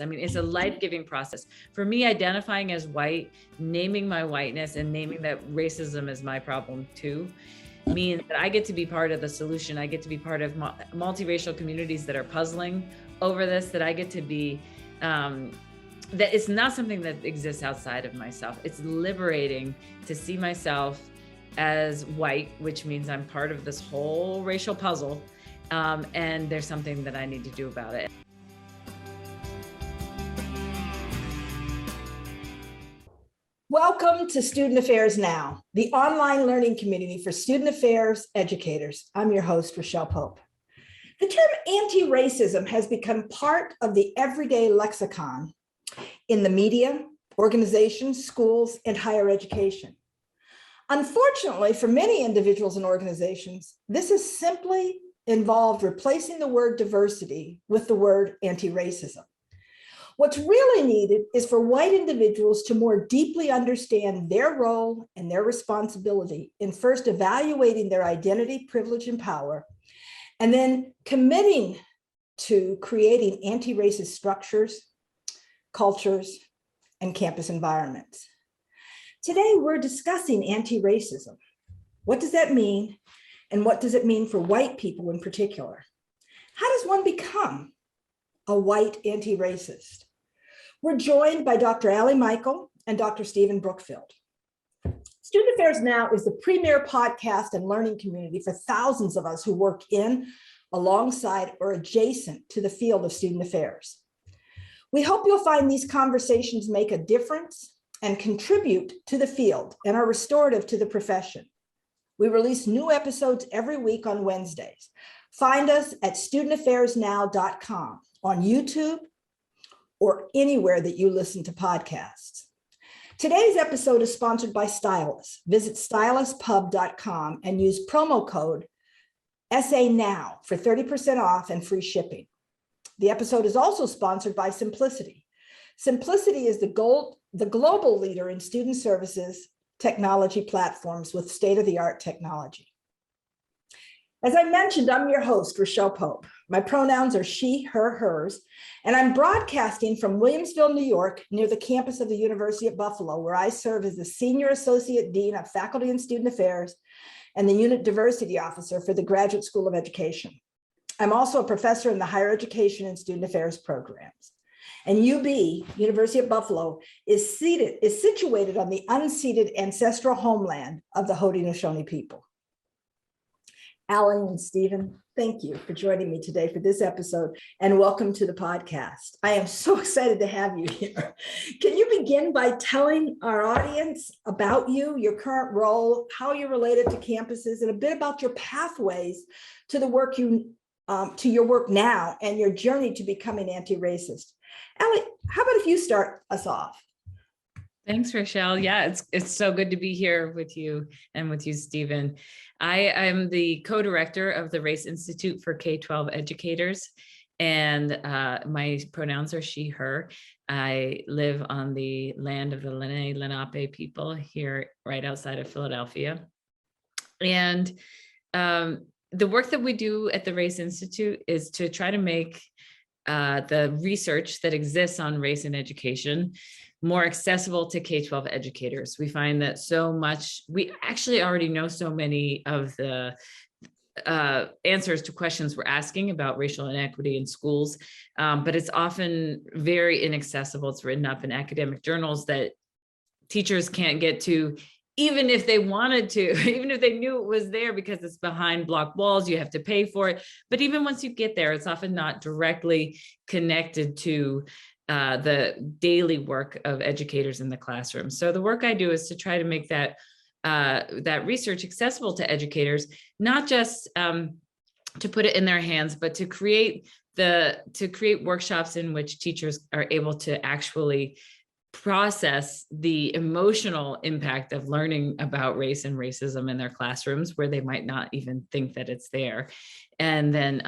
I mean, it's a life-giving process. For me, identifying as white, naming my whiteness and naming that racism is my problem too, means that I get to be part of the solution. I get to be part of multiracial communities that are puzzling over this, that I get to be, that it's not something that exists outside of myself. It's liberating to see myself as white, which means I'm part of this whole racial puzzle. And there's something that I need to do about it. Welcome to Student Affairs Now, the online learning community for student affairs educators. I'm your host, Rochelle Pope. The term anti-racism has become part of the everyday lexicon in the media, organizations, schools, and higher education. Unfortunately, for many individuals and organizations, this has simply involved replacing the word diversity with the word anti-racism. What's really needed is for white individuals to more deeply understand their role and their responsibility in first evaluating their identity, privilege, and power, and then committing to creating anti-racist structures, cultures, and campus environments. Today, we're discussing anti-racism. What does that mean? And what does it mean for white people in particular? How does one become a white anti-racist? We're joined by Dr. Allie Michael and Dr. Stephen Brookfield. Student Affairs Now is the premier podcast and learning community for thousands of us who work in, alongside, or adjacent to the field of student affairs. We hope you'll find these conversations make a difference and contribute to the field and are restorative to the profession. We release new episodes every week on Wednesdays. Find us at studentaffairsnow.com on YouTube or anywhere that you listen to podcasts. Today's episode is sponsored by Stylus. Visit styluspub.com and use promo code SANOW for 30% off and free shipping. The episode is also sponsored by Simplicity. Simplicity is the global leader in student services technology platforms with state-of-the-art technology. As I mentioned, I'm your host, Rochelle Pope. My pronouns are she, her, hers, and I'm broadcasting from Williamsville, New York, near the campus of the University at Buffalo, where I serve as the Senior Associate Dean of Faculty and Student Affairs and the Unit Diversity Officer for the Graduate School of Education. I'm also a professor in the Higher Education and Student Affairs programs. And UB, University of Buffalo, is situated on the unceded ancestral homeland of the Haudenosaunee people. Alan and Stephen, thank you for joining me today for this episode, and welcome to the podcast. I am so excited to have you here. Can you begin by telling our audience about you, your current role, how you're related to campuses, and a bit about your pathways to the work to your work now and your journey to becoming anti-racist? Allie, how about if you start us off? Thanks, Rochelle. Yeah, it's so good to be here with you and with you, Stephen. I am the co-director of the Race Institute for K-12 educators, and my pronouns are she, her. I live on the land of the Lenape people here right outside of Philadelphia. And the work that we do at the Race Institute is to try to make the research that exists on race in education more accessible to K-12 educators. We find that we actually already know so many of the answers to questions we're asking about racial inequity in schools, but it's often very inaccessible. It's written up in academic journals that teachers can't get to, even if they wanted to, even if they knew it was there, because it's behind block walls, you have to pay for it. But even once you get there, it's often not directly connected to the daily work of educators in the classroom. So the work I do is to try to make that research accessible to educators, not just to put it in their hands, but to create workshops in which teachers are able to actually process the emotional impact of learning about race and racism in their classrooms, where they might not even think that it's there, and then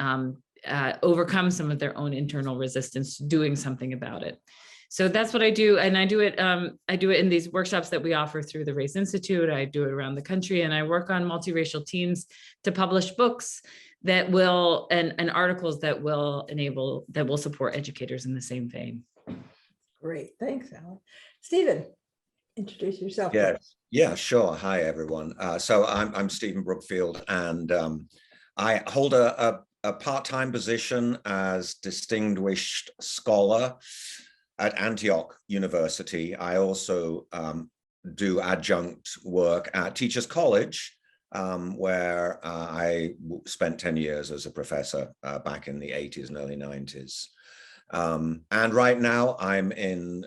overcome some of their own internal resistance to doing something about it. So that's what I do. And I do it in these workshops that we offer through the Race Institute. I do it around the country, and I work on multiracial teams to publish books that will, and articles that will support educators in the same vein. Great, thanks, Alan. Stephen, introduce yourself. Yes, yeah, sure. Hi, everyone. So I'm Stephen Brookfield, and I hold a part-time position as distinguished scholar at Antioch University. I also do adjunct work at Teachers College, where I spent 10 years as a professor back in the 80s and early 90s. And right now I'm in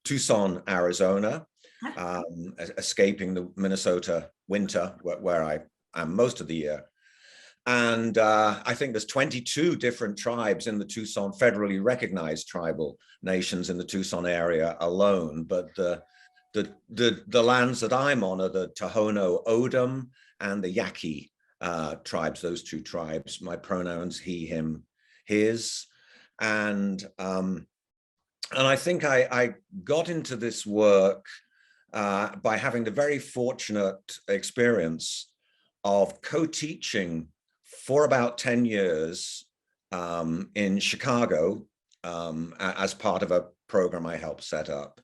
Tucson, Arizona, escaping the Minnesota winter, where I am most of the year. And I think there's 22 different tribes in the Tucson, federally recognized tribal nations in the Tucson area alone. But the lands that I'm on are the Tohono O'odham and the Yaqui tribes, those two tribes. My pronouns, he, him, his. And I think I got into this work by having the very fortunate experience of co-teaching for about 10 years in Chicago as part of a program I helped set up.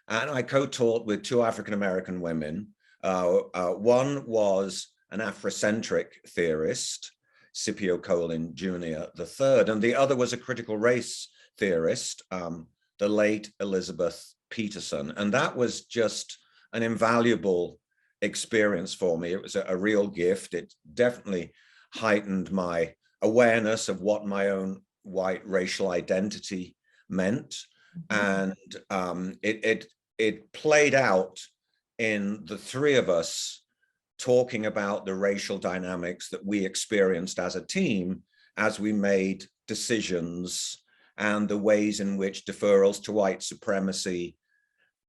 And I co-taught with two African-American women. One was an Afrocentric theorist, Scipio Colin Jr. III, and the other was a critical race theorist, the late Elizabeth Peterson. And that was just an invaluable experience for me. It was a real gift. It definitely heightened my awareness of what my own white racial identity meant. And it played out in the three of us talking about the racial dynamics that we experienced as a team as we made decisions, and the ways in which deferrals to white supremacy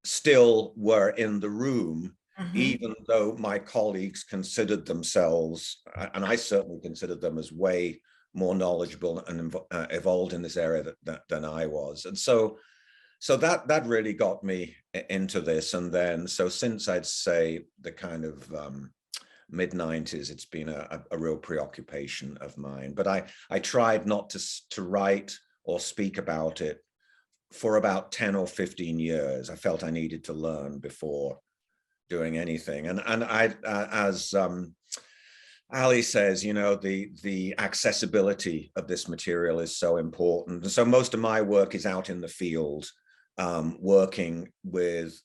still were in the room, even though my colleagues considered themselves, and I certainly considered them, as way more knowledgeable and evolved in this area than I was. And so that really got me into this. And then, so since I'd say the kind of mid-90s, it's been a real preoccupation of mine. But I tried not to write or speak about it for about 10 or 15 years. I felt I needed to learn before doing anything. And I, as Ali says, you know, the accessibility of this material is so important. And so most of my work is out in the field, working with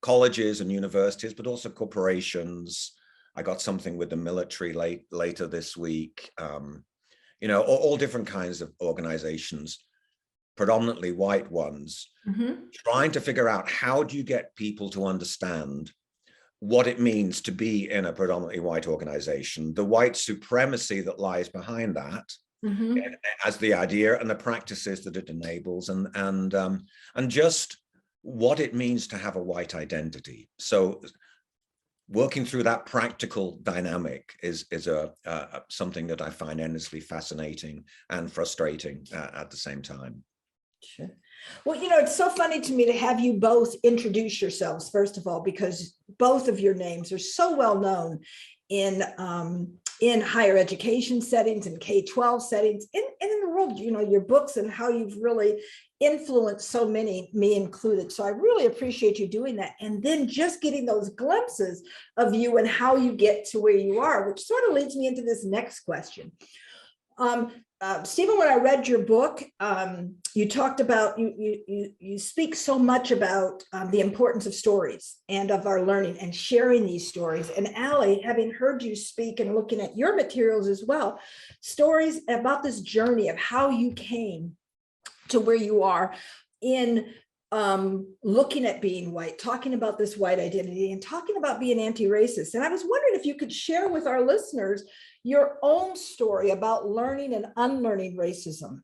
colleges and universities, but also corporations. I got something with the military later this week. You know, all different kinds of organizations, predominantly white ones, trying to figure out, how do you get people to understand what it means to be in a predominantly white organization, the white supremacy that lies behind that, as the idea, and the practices that it enables, and just what it means to have a white identity. So working through that practical dynamic is something that I find endlessly fascinating and frustrating at the same time. Sure. Well, you know, it's so funny to me to have you both introduce yourselves, first of all, because both of your names are so well known in higher education settings and K-12 settings, and in the world, you know, your books and how you've really influenced so many, me included. So I really appreciate you doing that. And then just getting those glimpses of you and how you get to where you are, which sort of leads me into this next question. Stephen, when I read your book, you talked about, you speak so much about the importance of stories and of our learning and sharing these stories. And Ali, having heard you speak and looking at your materials as well, stories about this journey of how you came to where you are in looking at being white, talking about this white identity, and talking about being anti-racist. And I was wondering if you could share with our listeners your own story about learning and unlearning racism,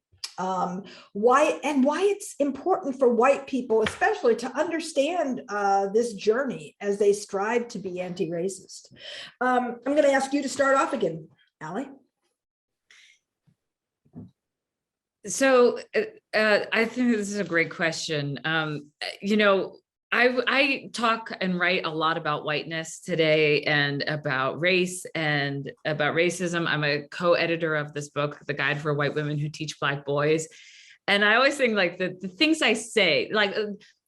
why it's important for white people, especially, to understand this journey as they strive to be anti-racist. I'm going to ask you to start off again, Ali. So I think this is a great question. You know, I talk and write a lot about whiteness today and about race and about racism. I'm a co-editor of this book, The Guide for White Women Who Teach Black Boys. And I always think like the things I say, like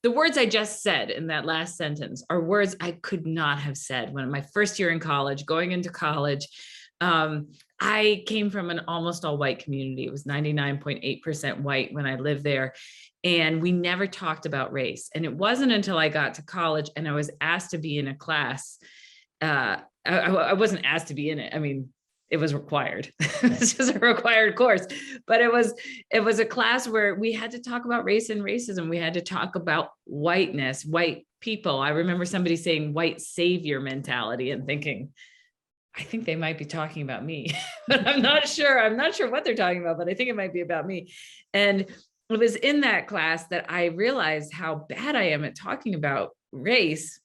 the words I just said in that last sentence are words I could not have said when my first year in college, going into college. I came from an almost all white community. It was 99.8% white when I lived there. And we never talked about race. And it wasn't until I got to college and I was asked to be in a class. I wasn't asked to be in it. I mean, it was required. This was a required course, but it was a class where we had to talk about race and racism. We had to talk about whiteness, white people. I remember somebody saying white savior mentality and thinking, I think they might be talking about me, but I'm not sure. I'm not sure what they're talking about, but I think it might be about me. And it was in that class that I realized how bad I am at talking about race.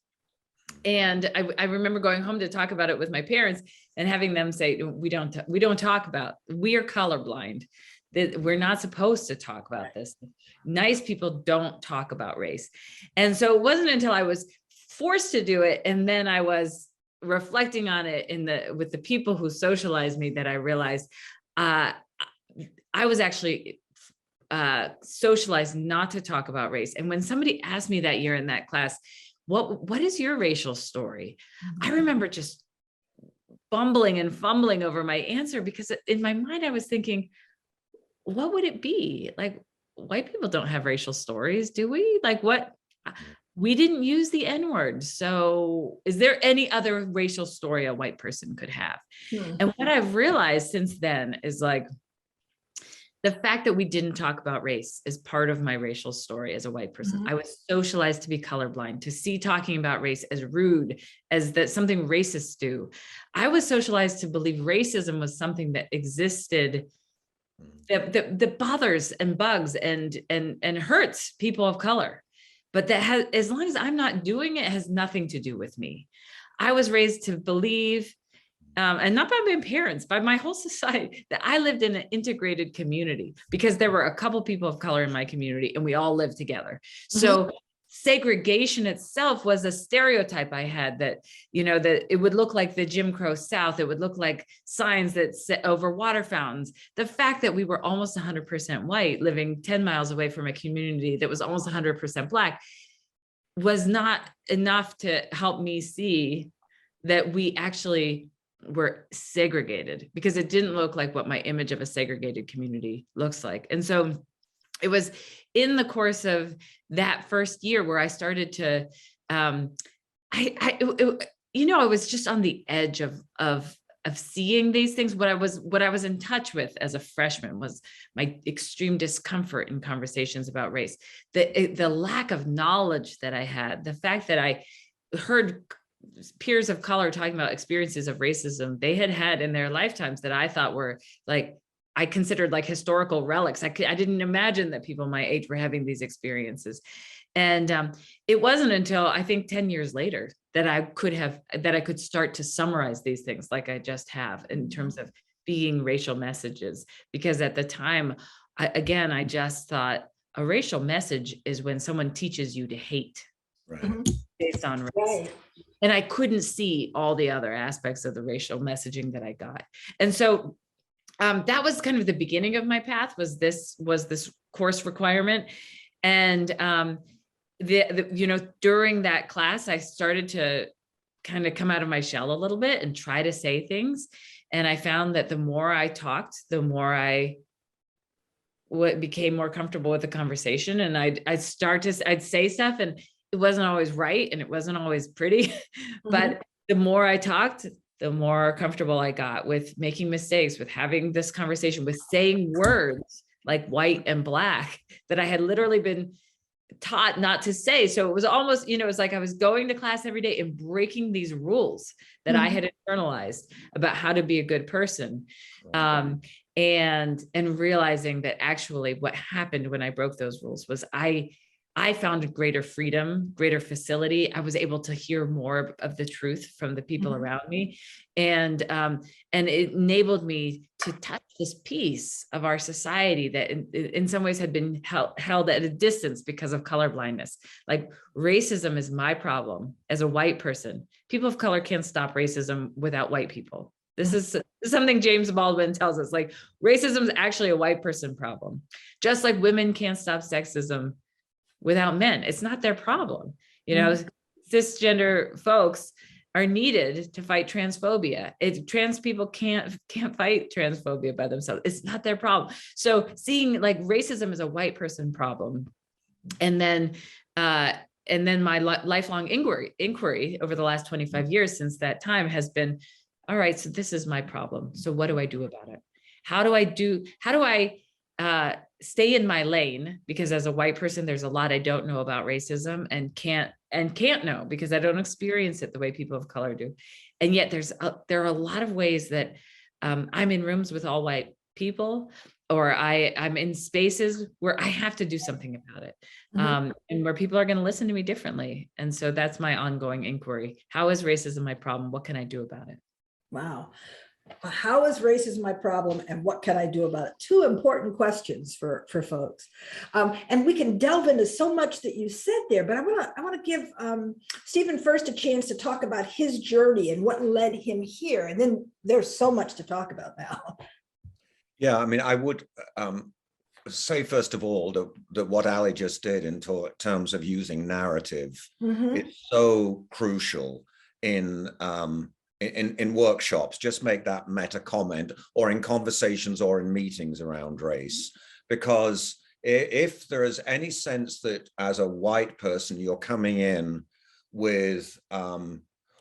And I remember going home to talk about it with my parents and having them say, we don't talk about, we are colorblind, that we're not supposed to talk about this. Nice people don't talk about race. And so it wasn't until I was forced to do it, and then I was reflecting on it with the people who socialized me, that I realized I was actually socialized not to talk about race. And when somebody asked me that year in that class, what is your racial story? I remember just bumbling and fumbling over my answer, because in my mind I was thinking, what would it be? Like, white people don't have racial stories, do we? Like, what? We didn't use the N-word. So is there any other racial story a white person could have? And what I've realized since then is like, the fact that we didn't talk about race is part of my racial story as a white person. I was socialized to be colorblind, to see talking about race as rude, as that something racists do. I was socialized to believe racism was something that existed, that bothers and bugs and hurts people of color. But that has, as long as I'm not doing it, has nothing to do with me. I was raised to believe, and not by my parents, by my whole society, that I lived in an integrated community, because there were a couple people of color in my community and we all lived together. So segregation itself was a stereotype I had, that, that it would look like the Jim Crow South. It would look like signs that sit over water fountains. The fact that we were almost 100% white, living 10 miles away from a community that was almost 100% Black, was not enough to help me see that we actually were segregated, because it didn't look like what my image of a segregated community looks like. And so it was in the course of that first year where I started to, I was just on the edge of seeing these things. What I was in touch with as a freshman was my extreme discomfort in conversations about race, the lack of knowledge that I had, the fact that I heard peers of color talking about experiences of racism they had in their lifetimes that I thought were like, I considered like historical relics. I didn't imagine that people my age were having these experiences. And it wasn't until I think 10 years later that I could start to summarize these things like I just have, in terms of being racial messages. Because at the time, I just thought a racial message is when someone teaches you to hate based on race. And I couldn't see all the other aspects of the racial messaging that I got. And so that was kind of the beginning of my path, was this course requirement. And during that class, I started to kind of come out of my shell a little bit and try to say things. And I found that the more I talked, the more I became more comfortable with the conversation. And I'd say stuff, and it wasn't always right, and it wasn't always pretty, but the more I talked, the more comfortable I got with making mistakes, with having this conversation, with saying words like white and Black that I had literally been taught not to say. So it was almost, it was like I was going to class every day and breaking these rules that I had internalized about how to be a good person. And realizing that actually what happened when I broke those rules was I I found greater freedom, greater facility. I was able to hear more of the truth from the people around me. And it enabled me to touch this piece of our society that in some ways had been held at a distance because of color blindness. Like racism is my problem as a white person. People of color can't stop racism without white people. This is something James Baldwin tells us, like racism is actually a white person problem. Just like women can't stop sexism without men. It's not their problem. You know, cisgender folks are needed to fight transphobia. Trans people can't fight transphobia by themselves. It's not their problem. So seeing like racism as a white person problem, and then my lifelong inquiry over the last 25 years since that time has been, all right, so this is my problem. So what do I do about it? How do I stay in my lane? Because as a white person, there's a lot I don't know about racism and can't know because I don't experience it the way people of color do. And yet there are a lot of ways that I'm in rooms with all white people, or I'm in spaces where I have to do something about it. And where people are going to listen to me differently. And so that's my ongoing inquiry. How is racism my problem? What can I do about it? Wow. How is racism my problem and what can I do about it? Two important questions for folks. And we can delve into so much that you said there, but I want to give Stephen first a chance to talk about his journey and what led him here. And then there's so much to talk about now. Yeah, I mean, I would say, first of all, that what Ali just did in terms of using narrative is so crucial in workshops. Just make that meta comment, or in conversations or in meetings around race, because if there is any sense that as a white person you're coming in with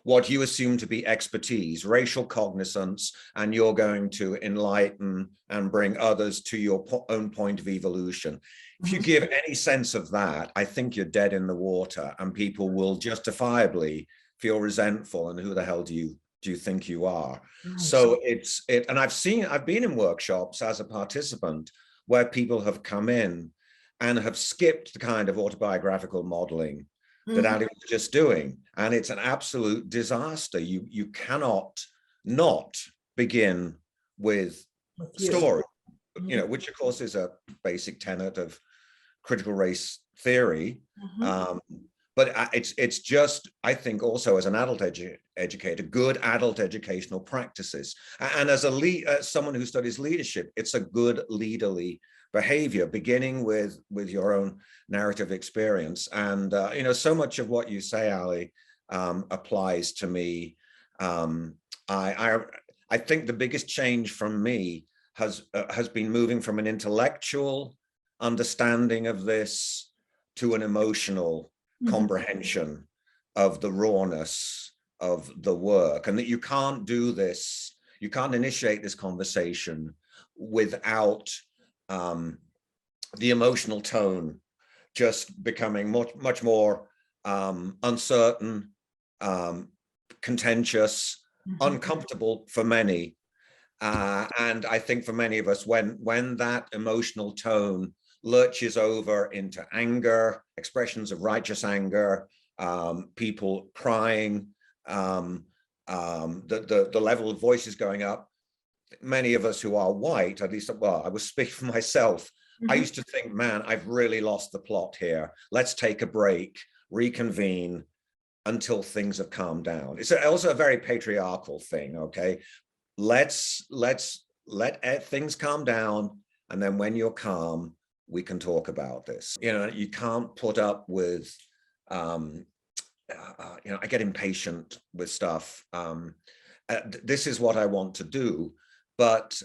what you assume to be expertise, racial cognizance, and you're going to enlighten and bring others to your own point of evolution. If you give any sense of that, I think you're dead in the water, and people will justifiably feel resentful. And who the hell do you think you are? So and I've been in workshops as a participant where people have come in and have skipped the kind of autobiographical modeling that Ali was just doing. And it's an absolute disaster. You cannot not begin with story, which of course is a basic tenet of critical race theory. But it's just, I think, also as an adult educator, good adult educational practices. And as someone who studies leadership, it's a good leaderly behavior, beginning with your own narrative experience. And so much of what you say, Ali, applies to me. I think the biggest change from me has been moving from an intellectual understanding of this to an emotional comprehension of the rawness of the work, and that you can't do this, you can't initiate this conversation without the emotional tone just becoming much more uncertain, contentious, uncomfortable for many. And I think for many of us, when that emotional tone lurches over into anger, expressions of righteous anger, people crying, the level of voices going up. Many of us who are white, at least, well, I will speak for myself. I used to think, man, I've really lost the plot here. Let's take a break, reconvene until things have calmed down. It's also a very patriarchal thing, okay? Let's let things calm down, and then when you're calm, we can talk about this. You can't put up with, I get impatient with stuff. This is what I want to do, but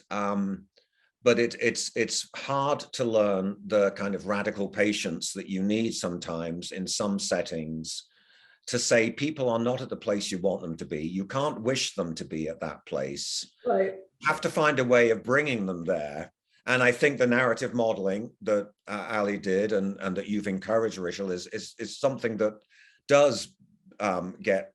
it's hard to learn the kind of radical patience that you need sometimes in some settings to say people are not at the place you want them to be. You can't wish them to be at that place. Right. You have to find a way of bringing them there. And I think the narrative modeling that Ali did and that you've encouraged, Rachel, is something that does get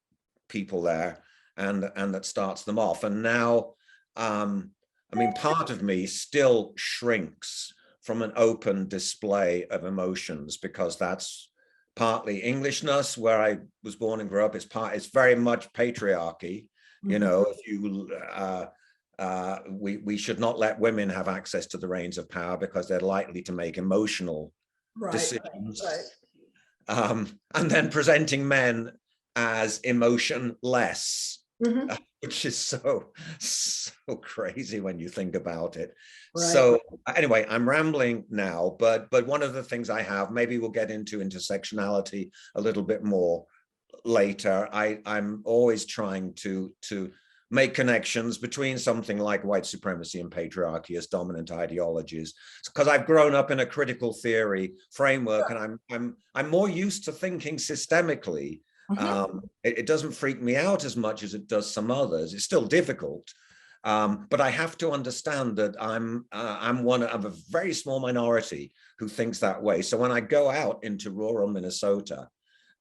people there and that starts them off. And now, part of me still shrinks from an open display of emotions, because that's partly Englishness, where I was born and grew up. It's very much patriarchy. You know, if you we should not let women have access to the reins of power because they're likely to make emotional decisions. And then presenting men as emotionless, which is so crazy when you think about it. So anyway, I'm rambling now, but one of the things I have, maybe we'll get into intersectionality a little bit more later. I'm always trying to make connections between something like white supremacy and patriarchy as dominant ideologies, because I've grown up in a critical theory framework, and I'm more used to thinking systemically. It doesn't freak me out as much as it does some others. It's still difficult, but I have to understand that I'm one of a very small minority who thinks that way. So when I go out into rural Minnesota,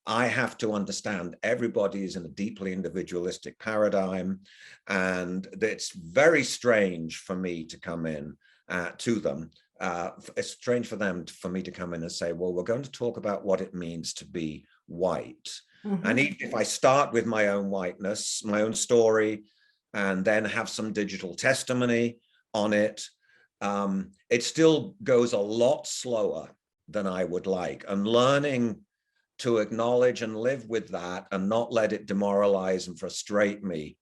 I have to understand everybody is in a deeply individualistic paradigm, and it's very strange for me to come in to them. It's strange for me to come in and say, well, we're going to talk about what it means to be white. And even if I start with my own whiteness, my own story, and then have some digital testimony on it, it still goes a lot slower than I would like. And learning to acknowledge and live with that and not let it demoralize and frustrate me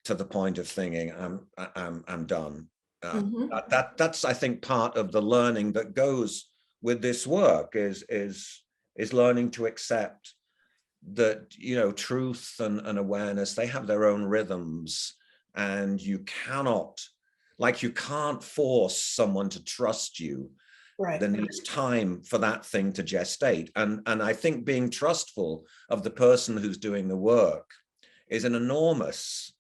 to the point of thinking I'm done. That's, I think, part of the learning that goes with this work is learning to accept that, you know, truth and awareness, they have their own rhythms, and you can't force someone to trust you. Then it's time for that thing to gestate. And I think being trustful of the person who's doing the work is an enormously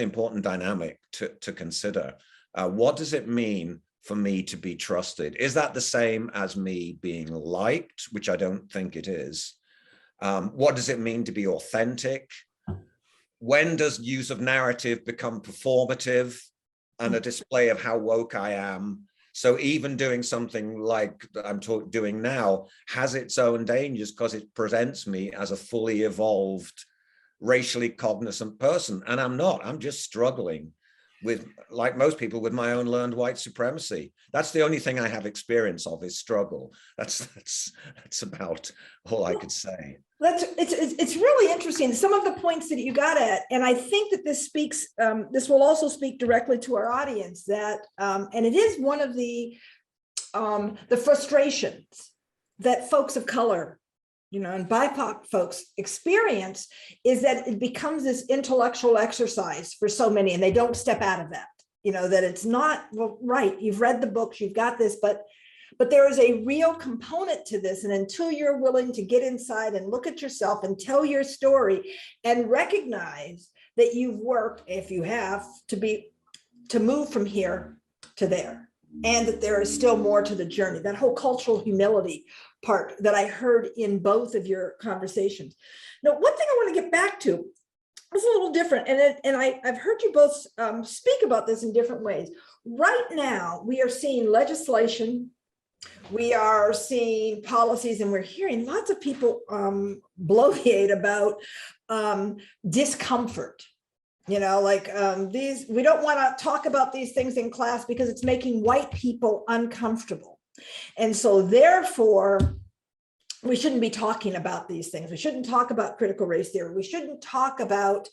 important dynamic to consider. What does it mean for me to be trusted? Is that the same as me being liked, which I don't think it is? What does it mean to be authentic? When does use of narrative become performative and a display of how woke I am? So even doing something like I'm doing now has its own dangers, because it presents me as a fully evolved, racially cognizant person. And I'm not. I'm just struggling with, like most people, with my own learned white supremacy. That's the only thing I have experience of, is struggle. That's about all I could say. It's really interesting, some of the points that you got at, and I think that this speaks, this will also speak directly to our audience, that and it is one of the frustrations that folks of color, you know, and BIPOC folks experience, is that it becomes this intellectual exercise for so many, and they don't step out of that. You know, that it's not, well, right, you've read the books, you've got this, but there is a real component to this. And until you're willing to get inside and look at yourself and tell your story and recognize that you've worked, if you have, to move from here to there, and that there is still more to the journey, that whole cultural humility part that I heard in both of your conversations. Now, one thing I want to get back to is a little different, and I've heard you both speak about this in different ways. Right now, we are seeing legislation, we are seeing policies, and we're hearing lots of people bloviate about discomfort. You know, like we don't want to talk about these things in class because it's making white people uncomfortable. And so therefore, we shouldn't be talking about these things. We shouldn't talk about critical race theory. We shouldn't talk about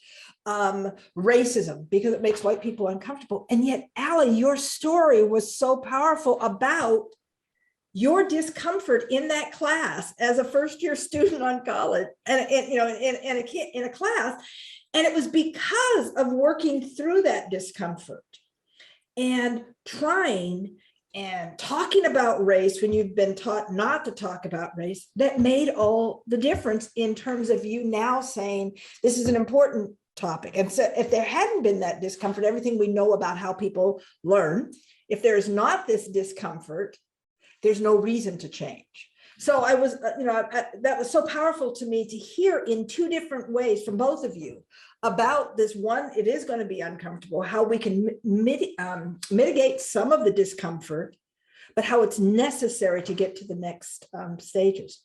racism because it makes white people uncomfortable. And yet, Allie, your story was so powerful about your discomfort in that class as a first-year student on college, and you know, in a class, and it was because of working through that discomfort and trying and talking about race when you've been taught not to talk about race, that made all the difference in terms of you now saying this is an important topic. And so if there hadn't been that discomfort, everything we know about how people learn, if there's not this discomfort, there's no reason to change. So I was, that was so powerful to me to hear in two different ways from both of you about this. One, it is going to be uncomfortable, how we can mitigate some of the discomfort, but how it's necessary to get to the next stages.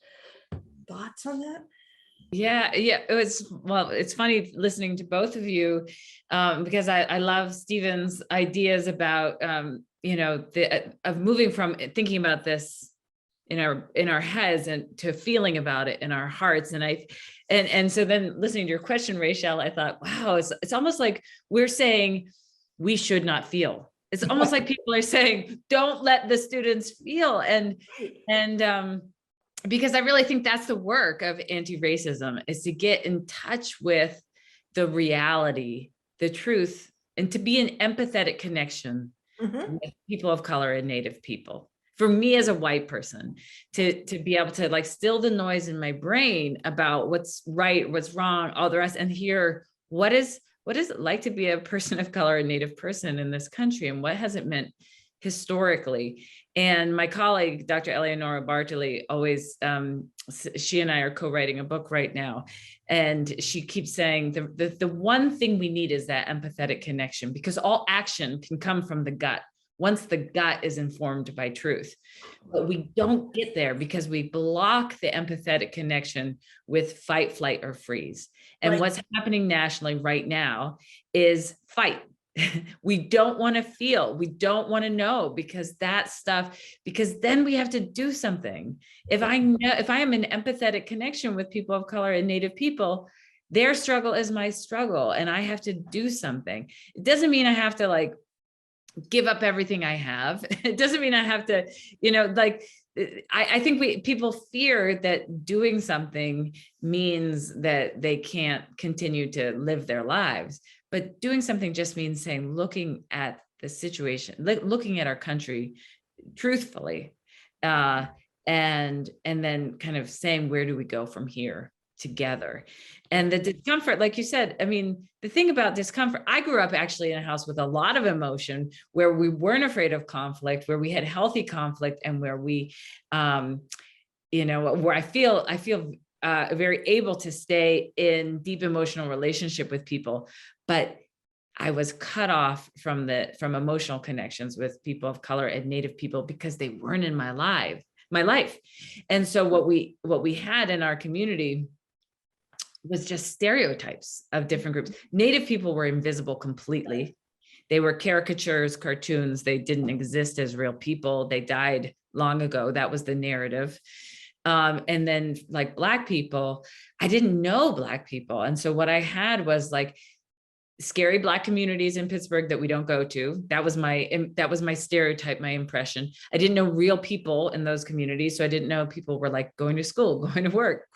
Thoughts on that? Yeah, it's funny listening to both of you, because I love Stephen's ideas about, of moving from thinking about this in our heads and to feeling about it in our hearts. And so then listening to your question, Rachel, I thought, wow, it's almost like we're saying we should not feel. It's almost like people are saying, don't let the students feel. And because I really think that's the work of anti-racism, is to get in touch with the reality, the truth, and to be an empathetic connection with people of color and Native people. For me as a white person, to be able to like still the noise in my brain about what's right, what's wrong, all the rest, and hear what is it like to be a person of color, a Native person in this country, and what has it meant historically. And my colleague, Dr. Eleonora Bartoli, always, she and I are co-writing a book right now. And she keeps saying the one thing we need is that empathetic connection, because all action can come from the gut once the gut is informed by truth. But we don't get there because we block the empathetic connection with fight, flight, or freeze. And what's happening nationally right now is fight. We don't want to feel, we don't want to know, because then we have to do something. If I am in empathetic connection with people of color and Native people, their struggle is my struggle, and I have to do something. It doesn't mean I have to like give up everything I have. It doesn't mean I have to, I think people fear that doing something means that they can't continue to live their lives. But doing something just means saying, looking at the situation, looking at our country truthfully, and then kind of saying, where do we go from here together? And the discomfort, like you said, I mean, the thing about discomfort, I grew up actually in a house with a lot of emotion, where we weren't afraid of conflict, where we had healthy conflict, and where we, where I feel very able to stay in deep emotional relationship with people. But I was cut off from emotional connections with people of color and Native people because they weren't in my life. And so what we had in our community was just stereotypes of different groups. Native people were invisible completely. They were caricatures, cartoons. They didn't exist as real people. They died long ago. That was the narrative. And then like Black people, I didn't know Black people. And so what I had was like scary Black communities in Pittsburgh that we don't go to. That was my stereotype, my impression. I didn't know real people in those communities. So I didn't know people were like going to school, going to work,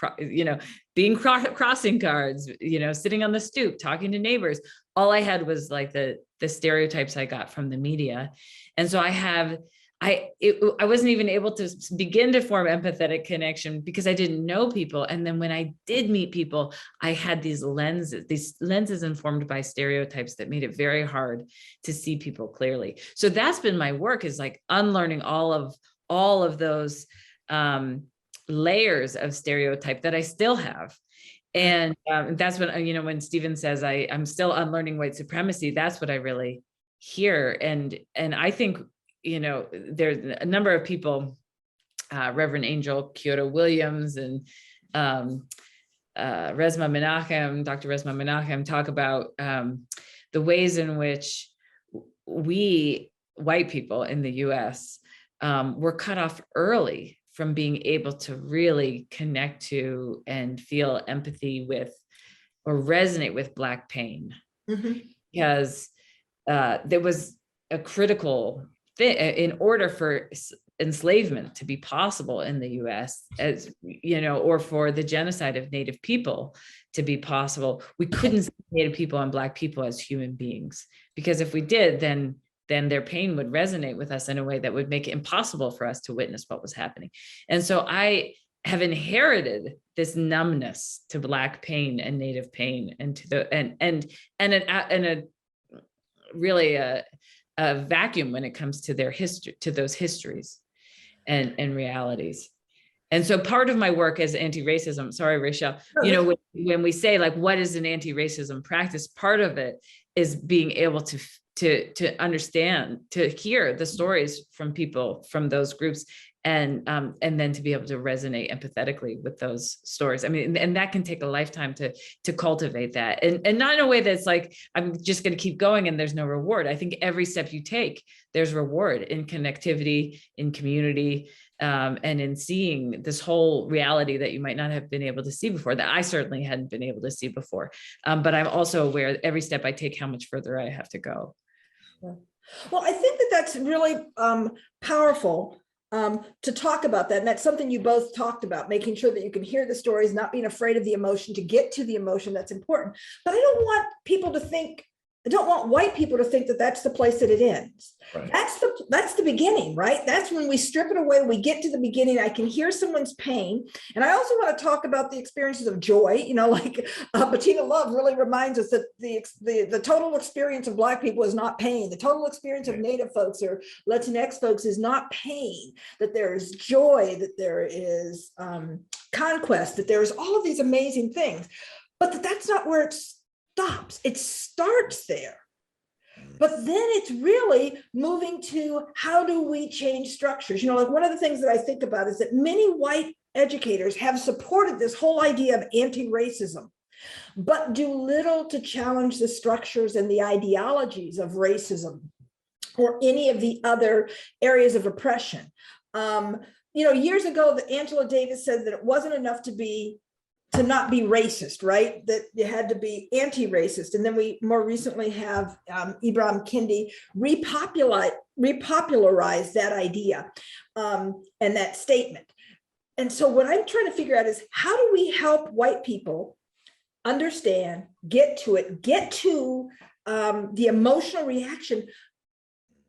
being crossing guards, sitting on the stoop, talking to neighbors. All I had was like the stereotypes I got from the media. And so I wasn't even able to begin to form empathetic connection because I didn't know people. And then when I did meet people, I had these lenses informed by stereotypes that made it very hard to see people clearly. So that's been my work, is like unlearning all of those layers of stereotype that I still have. And that's when Stephen says I'm still unlearning white supremacy, that's what I really hear. And I think, there's a number of people, Reverend Angel Kyoto Williams and Dr. Resmaa Menahem talk about the ways in which we, white people in the US, were cut off early from being able to really connect to and feel empathy with or resonate with Black pain. Because there was a critical thing in order for enslavement to be possible in the US, or for the genocide of Native people to be possible. We couldn't see Native people and Black people as human beings, because if we did, then their pain would resonate with us in a way that would make it impossible for us to witness what was happening. And so I have inherited this numbness to Black pain and Native pain, and to the really a vacuum when it comes to their history, to those histories and realities. And so part of my work as anti-racism, sorry, Rachel, when we say like, what is an anti-racism practice, part of it is being able to to understand, to hear the stories from people from those groups, and then to be able to resonate empathetically with those stories. I mean, and that can take a lifetime to cultivate that, and not in a way that's like, I'm just going to keep going and there's no reward. I think every step you take, there's reward in connectivity, in community, and in seeing this whole reality that you might not have been able to see before, that I certainly hadn't been able to see before. But I'm also aware that every step I take, how much further I have to go. Well, I think that that's really powerful to talk about that. And that's something you both talked about, making sure that you can hear the stories, not being afraid of the emotion, to get to the emotion. That's important. But I don't want people to think, I don't want white people to think that that's the place that it ends. Right. That's the beginning, right? That's when we strip it away. We get to the beginning. I can hear someone's pain. And I also want to talk about the experiences of joy. You know, like Bettina Love really reminds us that the total experience of Black people is not pain. The total experience of Native folks or Latinx folks is not pain, that there is joy, that there is conquest, that there's all of these amazing things, but that's not where it's stops. It starts there. But then it's really moving to, how do we change structures? You know, like one of the things that I think about is that many white educators have supported this whole idea of anti-racism, but do little to challenge the structures and the ideologies of racism or any of the other areas of oppression. You know, years ago, Angela Davis said that it wasn't enough to not be racist, right? That you had to be anti-racist. And then we more recently have Ibram Kendi repopularize that idea and that statement. And so what I'm trying to figure out is, how do we help white people understand, get to the emotional reaction,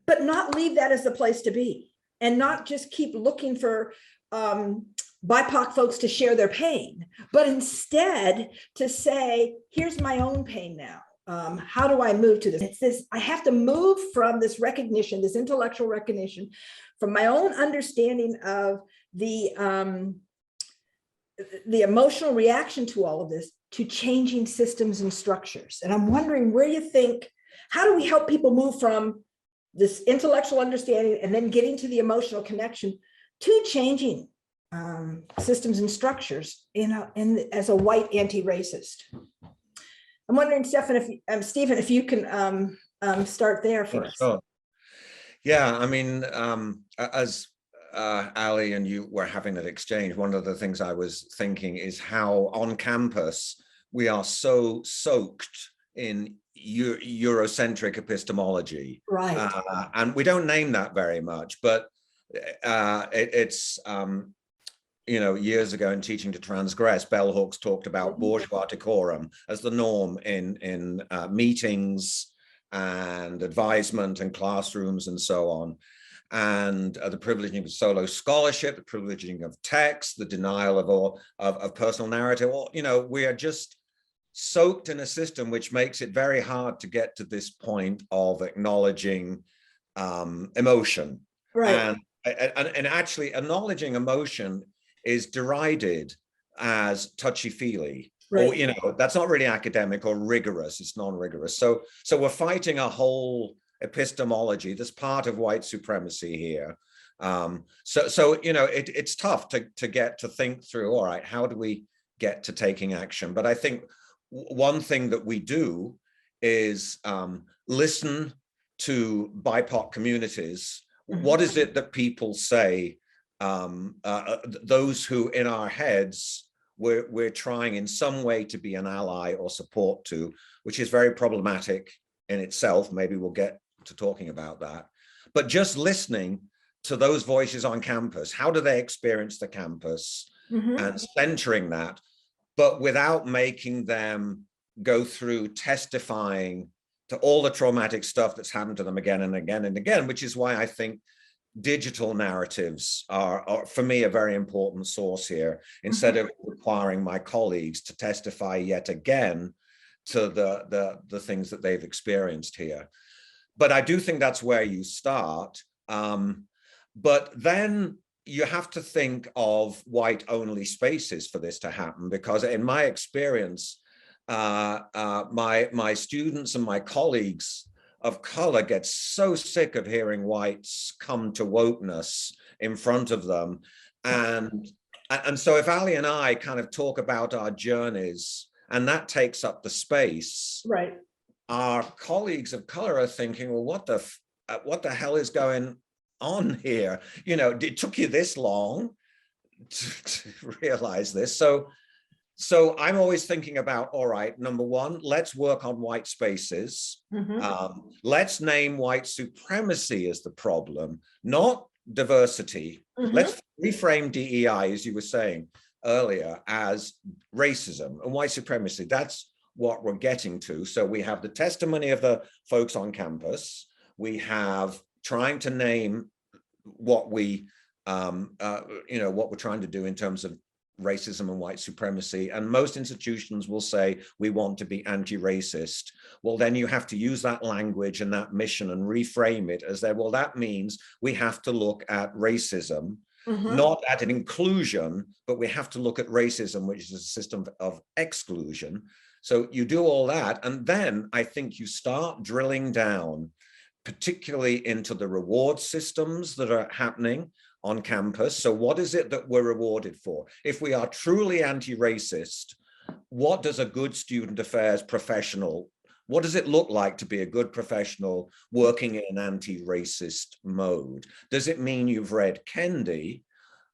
but not leave that as the place to be, and not just keep looking for BIPOC folks to share their pain, but instead to say, here's my own pain now. How do I move to this? It's this, I have to move from this recognition, this intellectual recognition, from my own understanding of the emotional reaction to all of this, to changing systems and structures. And I'm wondering where you think, how do we help people move from this intellectual understanding and then getting to the emotional connection to changing systems and structures as a white anti-racist? I'm wondering, Stephen, if you can start there for us. Sure. Yeah, I mean, as Ali and you were having that exchange, one of the things I was thinking is how on campus we are so soaked in Eurocentric epistemology. Right. And we don't name that very much, but it's you know, years ago in Teaching to Transgress, Bell Hooks talked about bourgeois decorum as the norm in meetings and advisement and classrooms and so on. And the privileging of solo scholarship, the privileging of text, the denial of all of personal narrative. Or, you know, we are just soaked in a system which makes it very hard to get to this point of acknowledging emotion. Right. And actually acknowledging emotion is derided as touchy-feely. Right. Or, you know, that's not really academic or rigorous, it's non-rigorous. So we're fighting a whole epistemology that's part of white supremacy here. So you know, it's tough to get to think through, all right, how do we get to taking action? But I think one thing that we do is listen to BIPOC communities. What is it that people say, those who in our heads we're trying in some way to be an ally or support to, which is very problematic in itself. Maybe we'll get to talking about that. But just listening to those voices on campus, how do they experience the campus, and centering that, but without making them go through testifying to all the traumatic stuff that's happened to them again and again and again, which is why I think digital narratives are for me a very important source here, instead of requiring my colleagues to testify yet again to the things that they've experienced here. But I do think that's where you start. But then you have to think of white-only spaces for this to happen, because in my experience, my students and my colleagues of color get so sick of hearing whites come to wokeness in front of them. And so if Ali and I kind of talk about our journeys, and that takes up the space, Right. our colleagues of color are thinking, well, what the hell is going on here? You know, it took you this long to realize this. So I'm always thinking about, all right, number one, let's work on white spaces. Let's name white supremacy as the problem, not diversity. Let's reframe DEI, as you were saying earlier, as racism and white supremacy. That's what we're getting to. So we have the testimony of the folks on campus. We have trying to name what we, what we're trying to do in terms of racism and white supremacy. And most institutions will say, we want to be anti-racist. Well, then you have to use that language and that mission and reframe it as that, well, that means we have to look at racism, not at an inclusion, but we have to look at racism, which is a system of exclusion. So you do all that. And then I think you start drilling down, particularly into the reward systems that are happening on campus. So what is it that we're rewarded for? If we are truly anti-racist, what does a good student affairs professional, what does it look like to be a good professional working in an anti-racist mode? Does it mean you've read Kendi?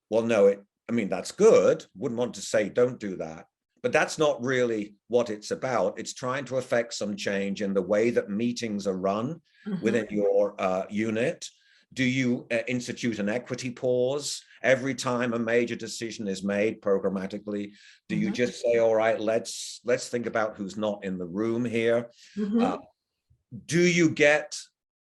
Well, no, that's good. Wouldn't want to say don't do that. But that's not really what it's about. It's trying to affect some change in the way that meetings are run within your unit. Do you institute an equity pause every time a major decision is made programmatically? Do you just say, all right, let's think about who's not in the room here? Do you get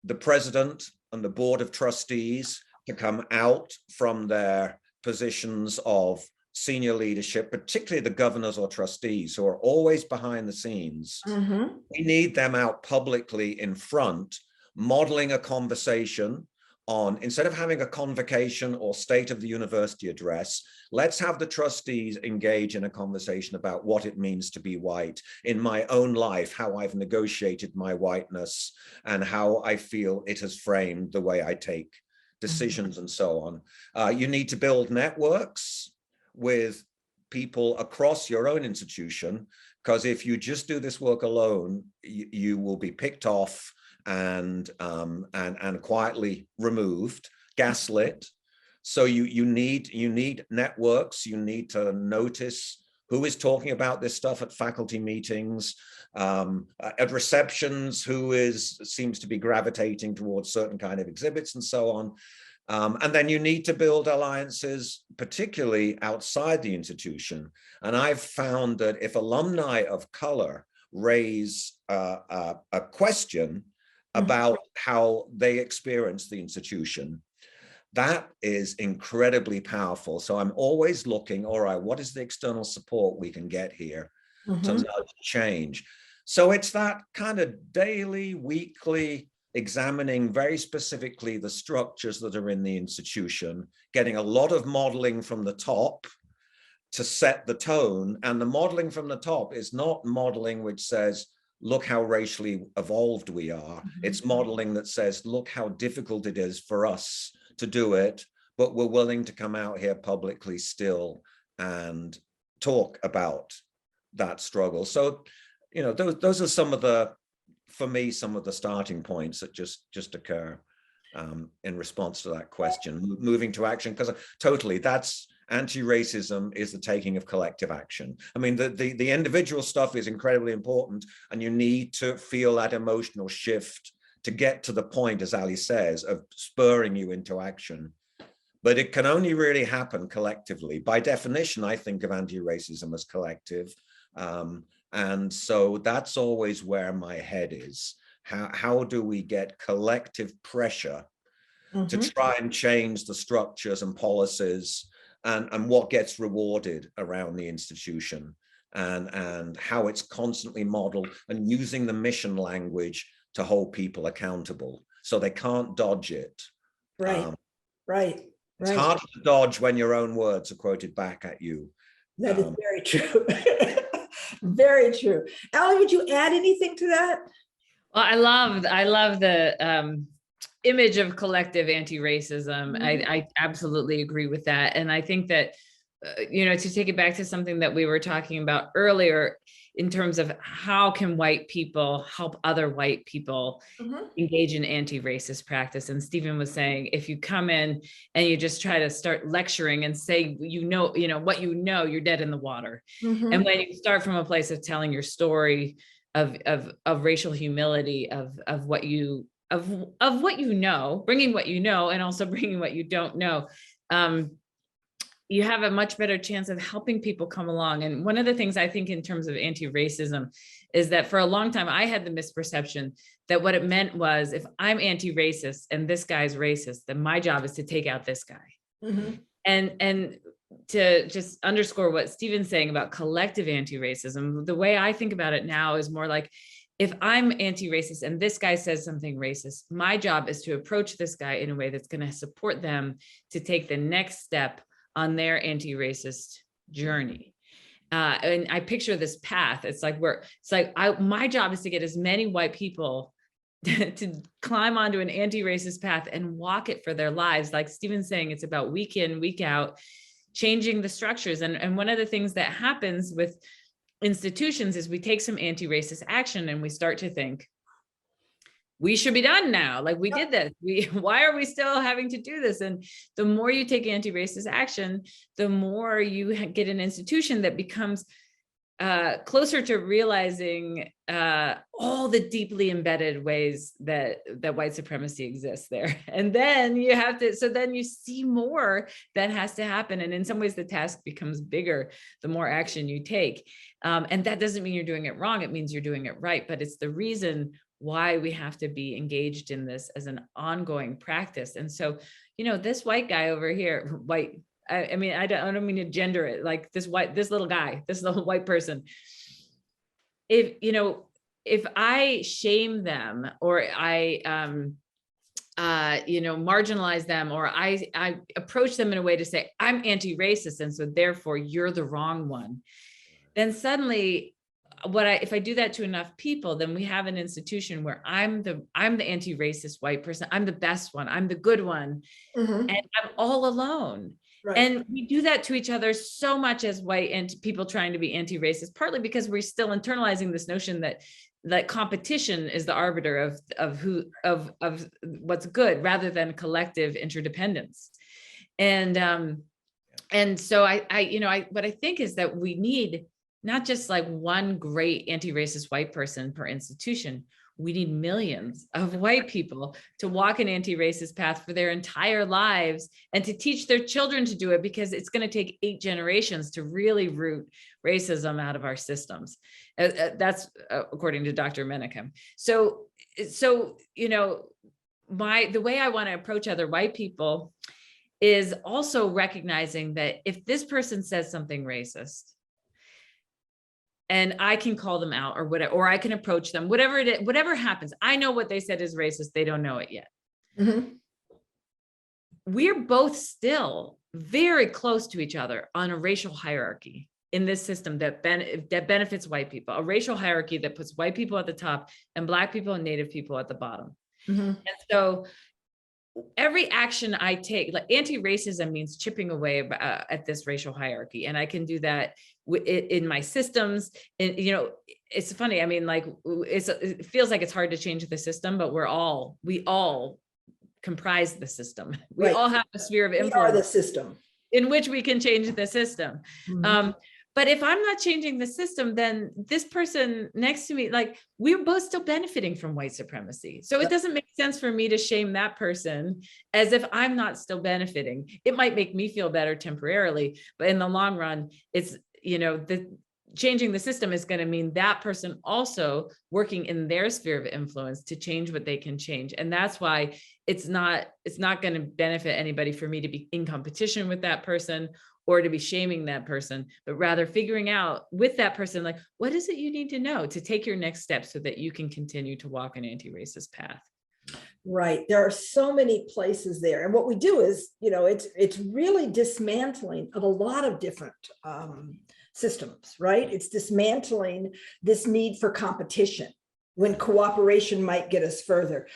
the president and the board of trustees to come out from their positions of senior leadership, particularly the governors or trustees who are always behind the scenes? We need them out publicly in front, modeling a conversation on, instead of having a convocation or state of the university address, let's have the trustees engage in a conversation about what it means to be white in my own life, how I've negotiated my whiteness and how I feel it has framed the way I take decisions and so on. You need to build networks with people across your own institution, because if you just do this work alone, you will be picked off and quietly removed, gaslit. So you need networks. You need to notice who is talking about this stuff at faculty meetings, at receptions, who seems to be gravitating towards certain kind of exhibits and so on. And then you need to build alliances, particularly outside the institution. And I've found that if alumni of color raise a question about how they experience the institution, that is incredibly powerful. So I'm always looking, all right, what is the external support we can get here to nudge change? So it's that kind of daily, weekly examining very specifically the structures that are in the institution, getting a lot of modeling from the top to set the tone. And the modeling from the top is not modeling which says, look how racially evolved we are. It's modeling that says, look how difficult it is for us to do it, but we're willing to come out here publicly still and talk about that struggle. So, those are some of the, for me, some of the starting points that just occur in response to that question, moving to action, because totally, that's anti-racism is the taking of collective action. I mean, the individual stuff is incredibly important, and you need to feel that emotional shift to get to the point, as Ali says, of spurring you into action. But it can only really happen collectively. By definition, I think of anti-racism as collective. And so that's always where my head is. How do we get collective pressure to try and change the structures and policies and what gets rewarded around the institution, and how it's constantly modeled, and using the mission language to hold people accountable so they can't dodge it. Right. It's hard to dodge when your own words are quoted back at you. That is very true. Very true. Ali, would you add anything to that? Well, I love the image of collective anti-racism. I absolutely agree with that. And I think that, to take it back to something that we were talking about earlier, in terms of how can white people help other white people engage in anti-racist practice. And Stephen was saying, if you come in and you just try to start lecturing and say, what you're dead in the water. And when you start from a place of telling your story of racial humility, of what you know, bringing what you know, and also bringing what you don't know, you have a much better chance of helping people come along. And one of the things I think in terms of anti-racism is that for a long time, I had the misperception that what it meant was, if I'm anti-racist and this guy's racist, then my job is to take out this guy. And to just underscore what Stephen's saying about collective anti-racism, the way I think about it now is more like, if I'm anti-racist and this guy says something racist, my job is to approach this guy in a way that's going to support them to take the next step on their anti-racist journey. And I picture this path. It's like my job is to get as many white people to climb onto an anti-racist path and walk it for their lives. Like Stephen's saying, it's about week in, week out, changing the structures. And one of the things that happens with institutions is we take some anti-racist action and we start to think, we should be done now. Like, we did this. Why are we still having to do this? And the more you take anti-racist action, the more you get an institution that becomes closer to realizing all the deeply embedded ways that white supremacy exists there. And then then you see more that has to happen. And in some ways, the task becomes bigger the more action you take. And that doesn't mean you're doing it wrong. It means you're doing it right. But it's the reason why we have to be engaged in this as an ongoing practice. And so, this white guy over here, I mean, I don't mean to gender it, like this little guy, this little white person. If I shame them, or I, marginalize them, or I approach them in a way to say, I'm anti-racist, and so therefore you're the wrong one, then suddenly if I do that to enough people, then we have an institution where I'm the anti-racist white person. I'm the best one. I'm the good one. And I'm all alone. Right. And we do that to each other so much as white and people trying to be anti-racist, partly because we're still internalizing this notion that competition is the arbiter of what's good, rather than collective interdependence. And so what I think is that we need not just like one great anti-racist white person per institution. We need millions of white people to walk an anti-racist path for their entire lives, and to teach their children to do it, because it's going to take 8 generations to really root racism out of our systems. That's according to Dr. Menachem. So the way I want to approach other white people is also recognizing that if this person says something racist, and I can call them out, or whatever, or I can approach them, whatever it is, whatever happens, I know what they said is racist. They don't know it yet. We're both still very close to each other on a racial hierarchy in this system that benefits white people, a racial hierarchy that puts white people at the top and Black people and Native people at the bottom. And so every action I take, like anti-racism means chipping away at this racial hierarchy. And I can do that in my systems. And, it's funny. I mean, like, it feels like it's hard to change the system, but we all comprise the system. We all have a sphere of influence. We are the system in which we can change the system. But if I'm not changing the system, then this person next to me, like, we're both still benefiting from white supremacy. So it doesn't make sense for me to shame that person as if I'm not still benefiting. It might make me feel better temporarily, but in the long run, it's, changing the system is going to mean that person also working in their sphere of influence to change what they can change. And that's why it's not going to benefit anybody for me to be in competition with that person or to be shaming that person, but rather figuring out with that person, like, what is it you need to know to take your next step so that you can continue to walk an anti-racist path? Right. There are so many places there. And what we do is, it's really dismantling of a lot of different systems, right? It's dismantling this need for competition. when cooperation might get us further.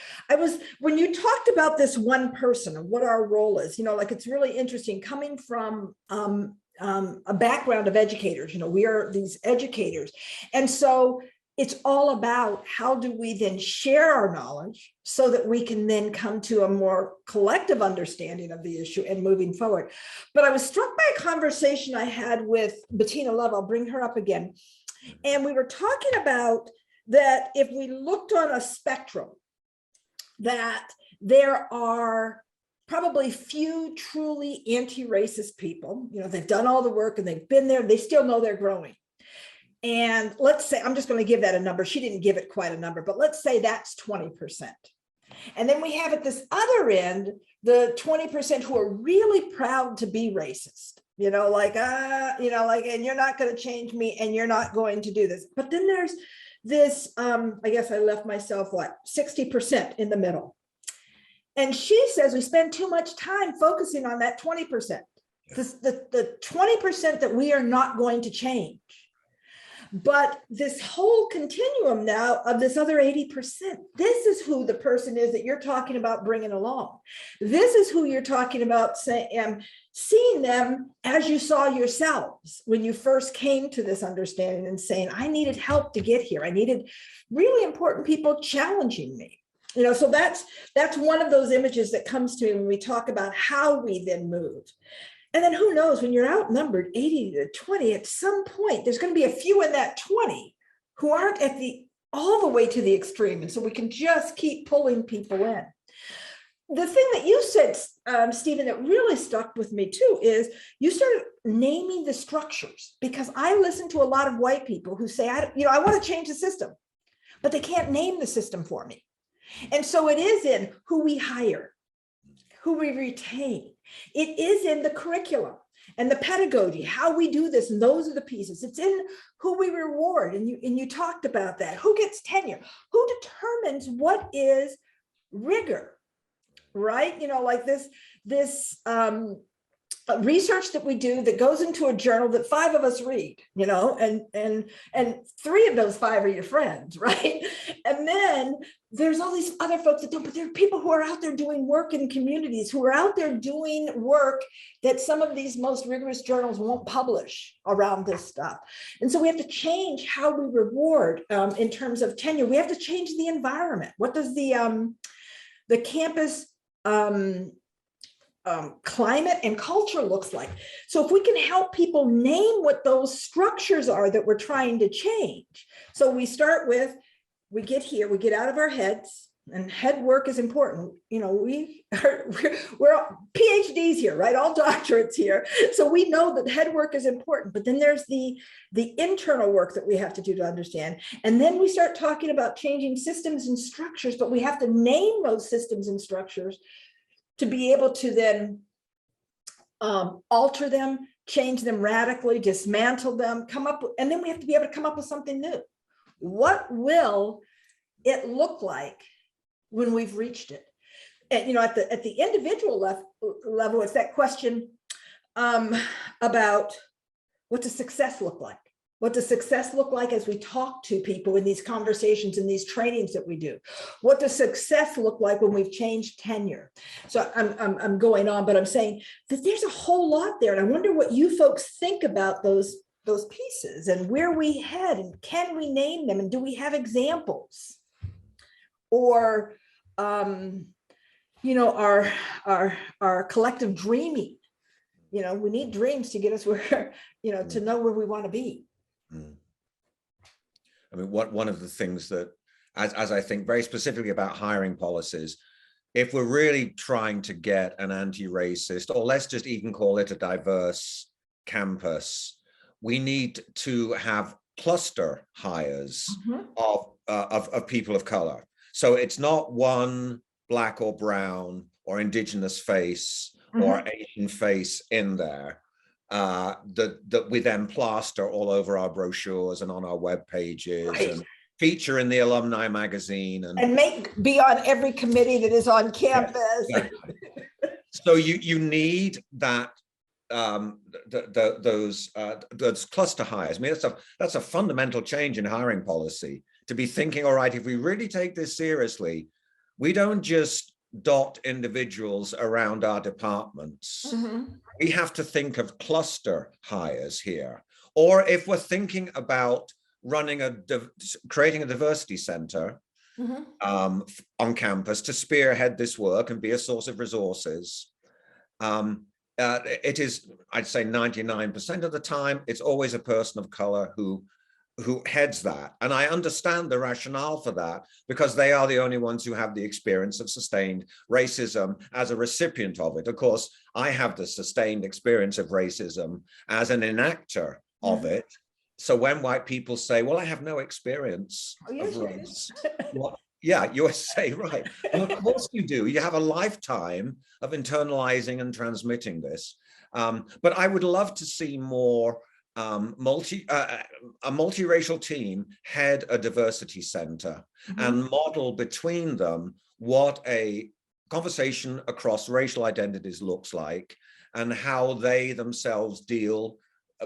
When you talked about this one person and what our role is, like it's really interesting coming from a background of educators, we are these educators. And so it's all about how do we then share our knowledge so that we can then come to a more collective understanding of the issue and moving forward. But I was struck by a conversation I had with Bettina Love. I'll bring her up again. And we were talking about that if we looked on a spectrum, that there are probably few truly anti-racist people. They've done all the work and they've been there, they still know they're growing. And let's say, I'm just going to give that a number. She didn't give it quite a number, but let's say that's 20%. And then we have at this other end, the 20% who are really proud to be racist, and you're not going to change me and you're not going to do this. But then there's this, I guess I left myself, 60% in the middle. And she says we spend too much time focusing on that 20%, the 20% that we are not going to change. But this whole continuum now of this other 80%, this is who the person is that you're talking about bringing along. This is who you're talking about seeing them as you saw yourselves when you first came to this understanding and saying, I needed help to get here. I needed really important people challenging me. So that's one of those images that comes to me when we talk about how we then move. And then who knows, when you're outnumbered 80 to 20, at some point, there's going to be a few in that 20 who aren't all the way to the extreme. And so we can just keep pulling people in. The thing that you said, Stephen, that really stuck with me too, is you started naming the structures, because I listen to a lot of white people who say, I want to change the system, but they can't name the system for me. And so it is in who we hire, who we retain. It is in the curriculum and the pedagogy, how we do this. And those are the pieces. It's in who we reward. And you talked about that. Who gets tenure? Who determines what is rigor, right? Like this research that we do that goes into a journal that 5 of us read, and 3 of those 5 are your friends, right? And then there's all these other folks that don't, but there are people who are out there doing work in communities, who are out there doing work that some of these most rigorous journals won't publish around this stuff. And so we have to change how we reward in terms of tenure. We have to change the environment. What does the campus climate and culture looks like? So if we can help people name what those structures are that we're trying to change. So we start with, we get out of our heads, and head work is important. We're PhDs here, right? All doctorates here. So we know that head work is important, but then there's the internal work that we have to do to understand. And then we start talking about changing systems and structures, but we have to name those systems and structures to be able to then alter them, change them radically, dismantle them, and then we have to be able to come up with something new. What will it look like when we've reached it? And at the individual level, it's that question about what does success look like? What does success look like as we talk to people in these conversations and these trainings that we do? What does success look like when we've changed tenure? So I'm going on, but I'm saying that there's a whole lot there. And I wonder what you folks think about those pieces and where we head, and can we name them, and do we have examples? Or, our collective dreaming. We need dreams to get us where, to know where we want to be. I mean, one of the things that, as I think very specifically about hiring policies, if we're really trying to get an anti-racist, or let's just even call it a diverse campus, we need to have cluster hires of people of color. So it's not one Black or brown or indigenous face or Asian face in there. That we then plaster all over our brochures and on our web pages, right, and feature in the alumni magazine, and be on every committee that is on campus. Yeah. So you need that those cluster hires. I mean, that's a fundamental change in hiring policy, to be thinking, all right, if we really take this seriously, we don't just dot individuals around our departments. We have to think of cluster hires here. Or if we're thinking about creating a diversity center on campus to spearhead this work and be a source of resources, it is, I'd say 99% of the time, it's always a person of color who heads that. And I understand the rationale for that, because they are the only ones who have the experience of sustained racism as a recipient of it. Of course, I have the sustained experience of racism as an enactor of it. So when white people say, well, I have no experience of race, well, yeah, you say, right. Well, of course you do. You have a lifetime of internalizing and transmitting this. But I would love to see more a multiracial team head a diversity center and model between them what a conversation across racial identities looks like and how they themselves deal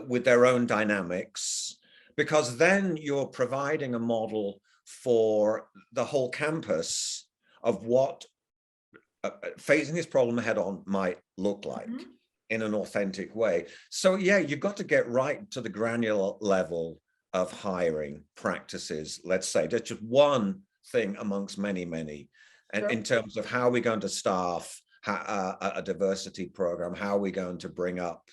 with their own dynamics, because then you're providing a model for the whole campus of what facing this problem head on might look like in an authentic way. So yeah, you've got to get right to the granular level of hiring practices, let's say. That's just one thing amongst many, many. And in terms of how we're going to staff a diversity program, how we're going to bring up,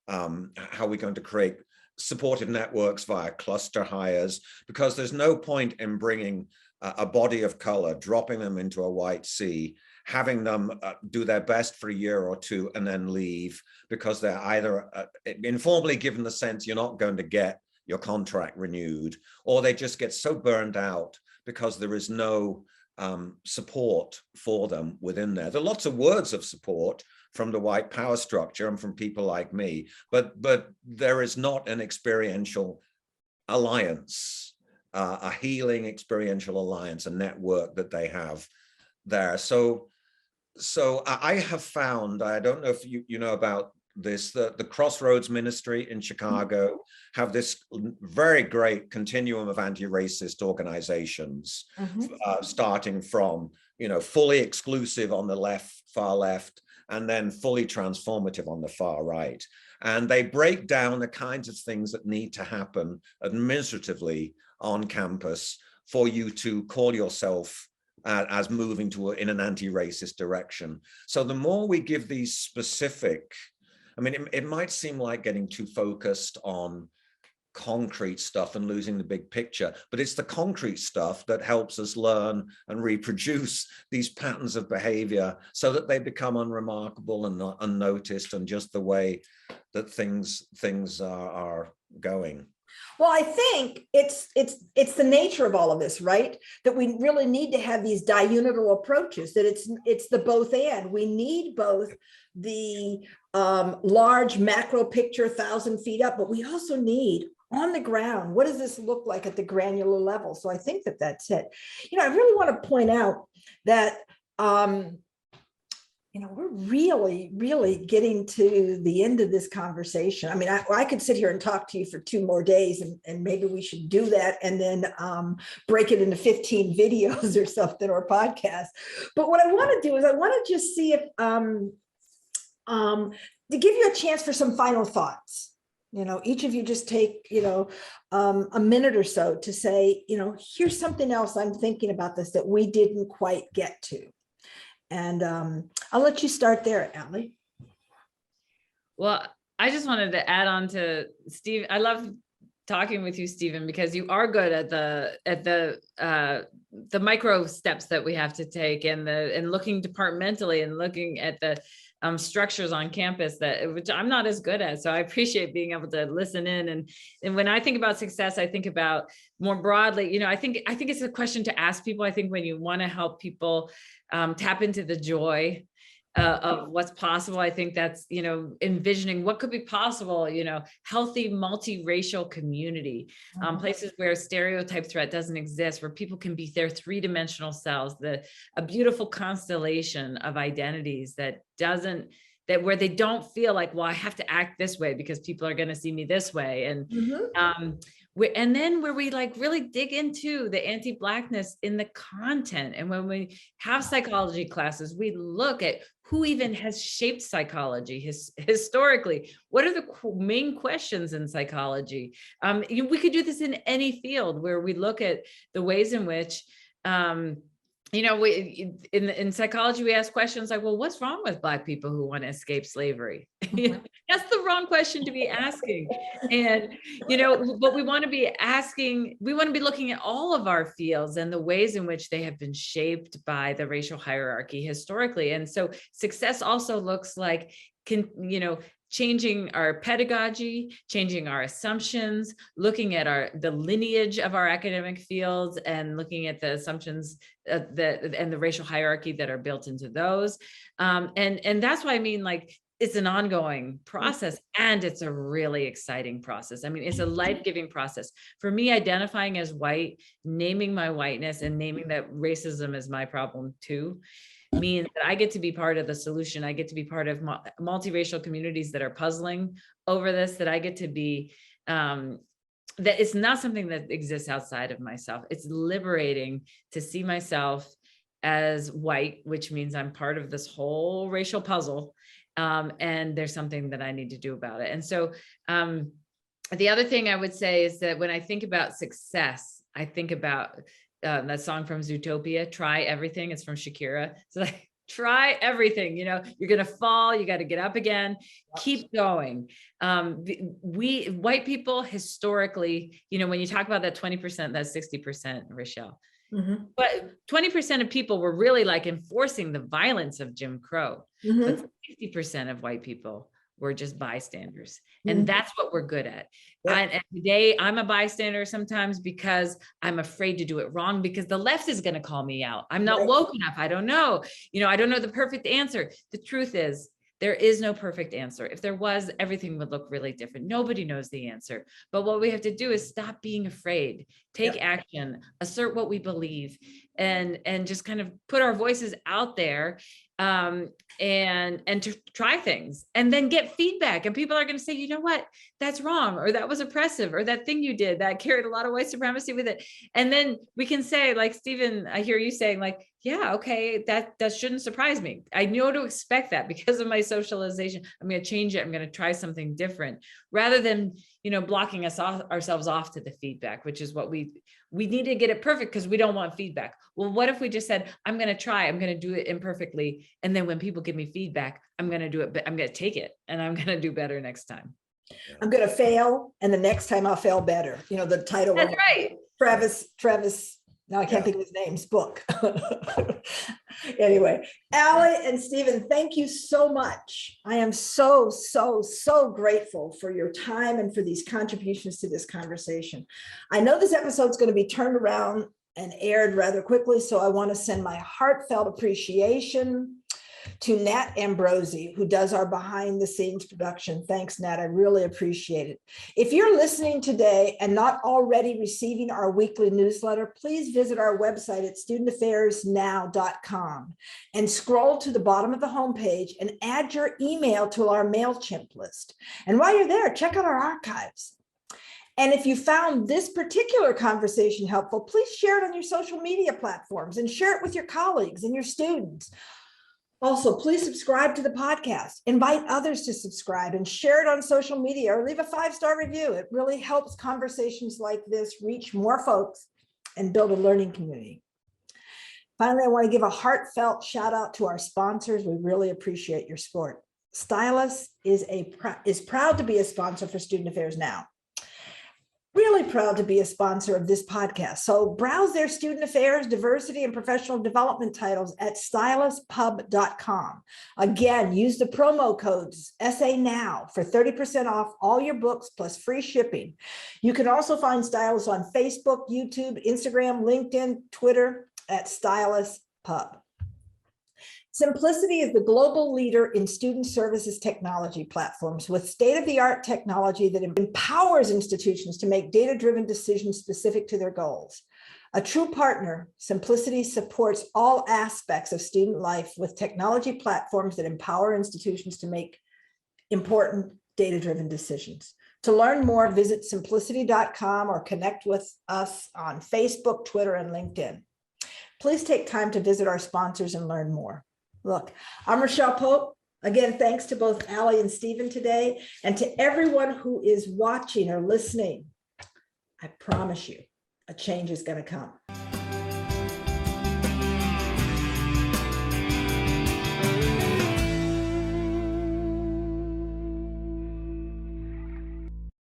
how we're going to create supportive networks via cluster hires, because there's no point in bringing a body of color, dropping them into a white sea, having them do their best for a year or two and then leave, because they're either informally given the sense you're not going to get your contract renewed, or they just get so burned out because there is no support for them within there. There are lots of words of support from the white power structure and from people like me, but there is not an experiential alliance, a healing experiential alliance, a network that they have there. So I have found, I don't know if you know about this, the Crossroads Ministry in Chicago have this very great continuum of anti-racist organizations, starting from, fully exclusive on the left, far left, and then fully transformative on the far right. And they break down the kinds of things that need to happen administratively on campus for you to call yourself as moving in an anti-racist direction. So the more we give these specific, it might seem like getting too focused on concrete stuff and losing the big picture, but it's the concrete stuff that helps us learn and reproduce these patterns of behavior so that they become unremarkable and not unnoticed, and just the way that things are going. Well, I think it's the nature of all of this, right? That we really need to have these diunital approaches, that it's the both and. We need both the large macro picture, 1,000 feet up, but we also need on the ground, what does this look like at the granular level? So I think that's it. I really want to point out that we're really, really getting to the end of this conversation. I could sit here and talk to you for 2 more days, and maybe we should do that and then break it into 15 videos or something, or podcasts. But what I want to do is I want to just see if, to give you a chance for some final thoughts. Each of you just take, a minute or so to say, here's something else I'm thinking about this that we didn't quite get to. And I'll let you start there, Allie. Well, I just wanted to add on to Steve. I love talking with you, Stephen, because you are good at the micro steps that we have to take, and looking departmentally and looking at the structures on campus which I'm not as good at. So I appreciate being able to listen in. And when I think about success, I think about more broadly, I think it's a question to ask people. I think when you want to help people tap into the joy of what's possible, I think that's, envisioning what could be possible, healthy multiracial community, places where stereotype threat doesn't exist, where people can be their 3-dimensional selves, a beautiful constellation of identities where they don't feel like, well, I have to act this way because people are going to see me this way. And And then where we like really dig into the anti-Blackness in the content. And when we have psychology classes, we look at who even has shaped psychology historically. What are the main questions in psychology? We could do this in any field where we look at the ways in which, we in psychology, we ask questions like, well, what's wrong with Black people who want to escape slavery? That's the wrong question to be asking. And, but we want to be asking, we want to be looking at all of our fields and the ways in which they have been shaped by the racial hierarchy historically. And so success also looks like, changing our pedagogy, changing our assumptions, looking at the lineage of our academic fields, and looking at the assumptions and the racial hierarchy that are built into those. And that's why I mean, like, it's an ongoing process, and it's a really exciting process. I mean, it's a life-giving process. For me, identifying as white, naming my whiteness, and naming that racism is my problem too, means that I get to be part of the solution. I get to be part of multiracial communities that are puzzling over this, that I get to be, that it's not something that exists outside of myself. It's liberating to see myself as white, which means I'm part of this whole racial puzzle. And there's something that I need to do about it. And so the other thing I would say is that when I think about success, I think about that song from Zootopia, Try Everything. It's from Shakira. It's like, try everything, you're going to fall, you got to get up again, keep going. We white people historically, when you talk about that 20%, that's 60%, Rochelle. Mm-hmm. But 20% of people were really like enforcing the violence of Jim Crow. Mm-hmm. But 60% of white people were just bystanders. And mm-hmm. that's what we're good at. Yep. And today I'm a bystander sometimes because I'm afraid to do it wrong, because the left is going to call me out. I'm not woke enough. I don't know. I don't know the perfect answer. The truth is, there is no perfect answer. If there was, everything would look really different. Nobody knows the answer. But what we have to do is stop being afraid, take action, assert what we believe, and just kind of put our voices out there, and to try things, and then get feedback. And people are going to say, you know what, that's wrong, or that was oppressive, or that thing you did that carried a lot of white supremacy with it. And then we can say, like, Stephen, I hear you saying, like, yeah, okay, that shouldn't surprise me. I know to expect that because of my socialization. I'm going to change it. I'm going to try something different, rather than, blocking ourselves off to the feedback, which is what we need to get it perfect because we don't want feedback. Well, what if we just said, I'm going to try, I'm going to do it imperfectly. And then when people give me feedback, I'm going to do it, but I'm going to take it and I'm going to do better next time. I'm going to fail, and the next time I'll fail better. The title. That's right. Travis. Now I can't think of his name's book. Anyway, Allie and Stephen, thank you so much. I am so, so, so grateful for your time and for these contributions to this conversation. I know this episode is going to be turned around and aired rather quickly, so I want to send my heartfelt appreciation to Nat Ambrosi, who does our behind the scenes production. Thanks, Nat. I really appreciate it. If you're listening today and not already receiving our weekly newsletter, please visit our website at studentaffairsnow.com and scroll to the bottom of the homepage and add your email to our MailChimp list. And while you're there, check out our archives. And if you found this particular conversation helpful, please share it on your social media platforms and share it with your colleagues and your students. Also, please subscribe to the podcast, invite others to subscribe, and share it on social media, or leave a 5-star review. It really helps conversations like this reach more folks and build a learning community. Finally, I want to give a heartfelt shout out to our sponsors. We really appreciate your support. Stylus is proud to be a sponsor for Student Affairs Now. Really proud to be a sponsor of this podcast. So browse their student affairs, diversity, and professional development titles at styluspub.com. Again, use the promo codes SANOW for 30% off all your books plus free shipping. You can also find Stylus on Facebook, YouTube, Instagram, LinkedIn, Twitter at styluspub. Simplicity is the global leader in student services technology platforms with state-of-the-art technology that empowers institutions to make data-driven decisions specific to their goals. A true partner, Simplicity supports all aspects of student life with technology platforms that empower institutions to make important data-driven decisions. To learn more, visit simplicity.com or connect with us on Facebook, Twitter, and LinkedIn. Please take time to visit our sponsors and learn more. Look, I'm Rochelle Pope. Again, thanks to both Allie and Stephen today, and to everyone who is watching or listening. I promise you, a change is going to come.